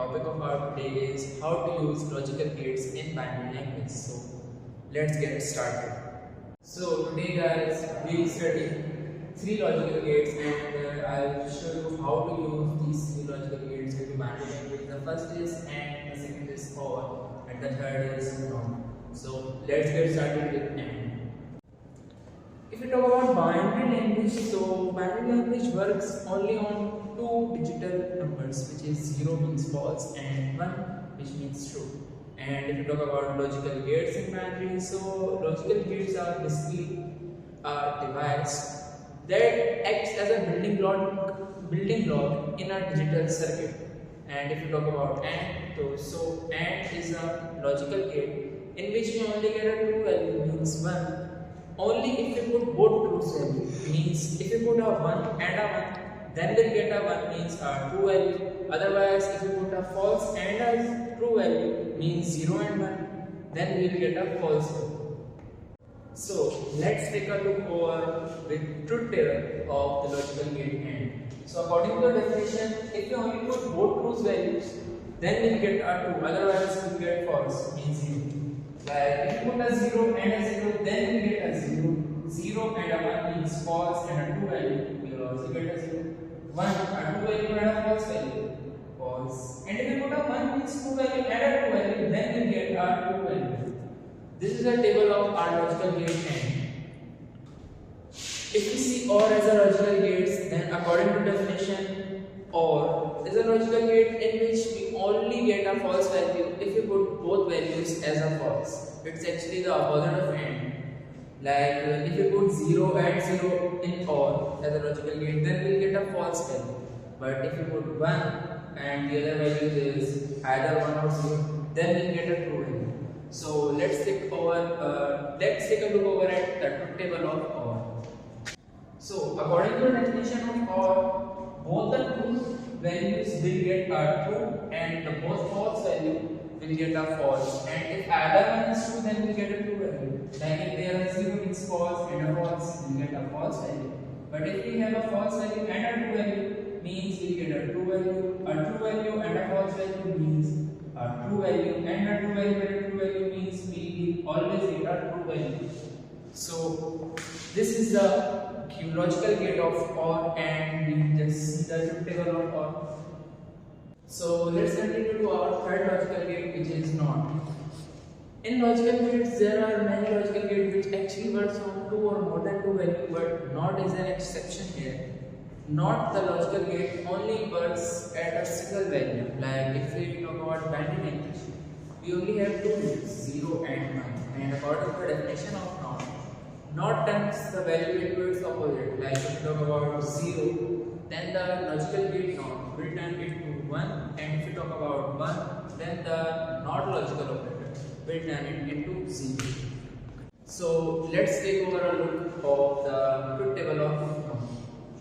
topic of our today is how to use logical gates in binary language. So let's get started. So today guys, we'll study three logical gates and I'll show you how to use these three logical gates into binary language. The first is AND, the second is OR, and the third is NOT. So let's get started with AND. If we talk about binary language, so binary language works only on two digital numbers, which is 0 means false and 1 which means true. And if we talk about logical gates in binary, so logical gates are basically a device that acts as a building block in a digital circuit. And if you talk about AND, so AND is a logical gate in which we only get a true value, means 1. Only if you put both truths value, means if you put a 1 and a 1, then we'll get a 1 means a true value. Otherwise, if you put a false and a true value, means 0 and 1, then we'll get a false value. So let's take a look over the truth table of the logical gate AND. So according to the definition, if you only put both truth values, then we'll get a 2. Otherwise, we'll get false, means 0. Like if you put a 0 and a 0, then we get a 0. 0 and a 1 means false and a 2 value, we will also get a 0. 1, a 2 value and a false value, false. And if you put a 1 means 2 value and a 2 value, then we get a 2 value. This is a table of our logical gate AND. If we see OR as a logical gate, then according to definition, OR is a logical gate in which we only get a false value if we put both values as a false. It's actually the opposite of AND. Like if you put 0 and 0 in OR as a logical gate, then we'll get a false value. But if you put 1 and the other value is either 1 or 0, then we'll get a true value. So let's take a look over at the truth table of OR. So according to the definition of OR, both the truth values will get a true and the both false value will get a false. And if either one is true, then we get a true value. Like if there are 0 means false and a false, we get a false value. But if we have a false value and a true value, means we get a true value. A true value and a false value means a true value, and a true value and a true value means we will always get a true value. So this is the logical gate of OR, and we just see the truth table of OR. So let's continue to our third logical gate, which is NOT. In logical gates, there are many logical gates which actually works on 2 or more than 2 values, but NOT is an exception here. NOT, the logical gate, only works at a single value. Like if we talk about binary language, we only have two bits, 0 and 1. And according to the definition of NOT, NOT turns the value into its opposite. Like if we talk about 0, then the logical gate NOT will turn it to 1. And if we talk about 1, then the NOT logical operator will turn it into 0. So let's take over a look of the truth table of NOT.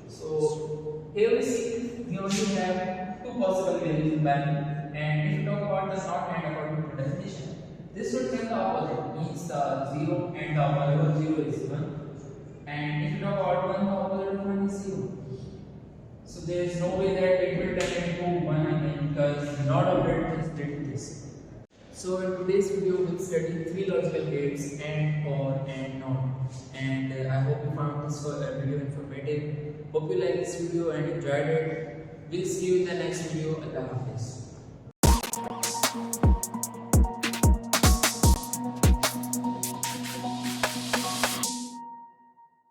So here we see we only have two possible values in binary, and if you talk about the NOT AND according to the definition, this would turn the opposite, means the 0 and the opposite of 0 is 1, and if you talk about 1, the opposite of 1 is 0. So there is no way that it will turn into 1 again, because NOT operator just did this. So in today's video we'll study three logical gates AND, OR and NOT, and I hope you found this video informative. Hope you like this video and enjoyed it. We'll see you in the next video. Allah Hafiz.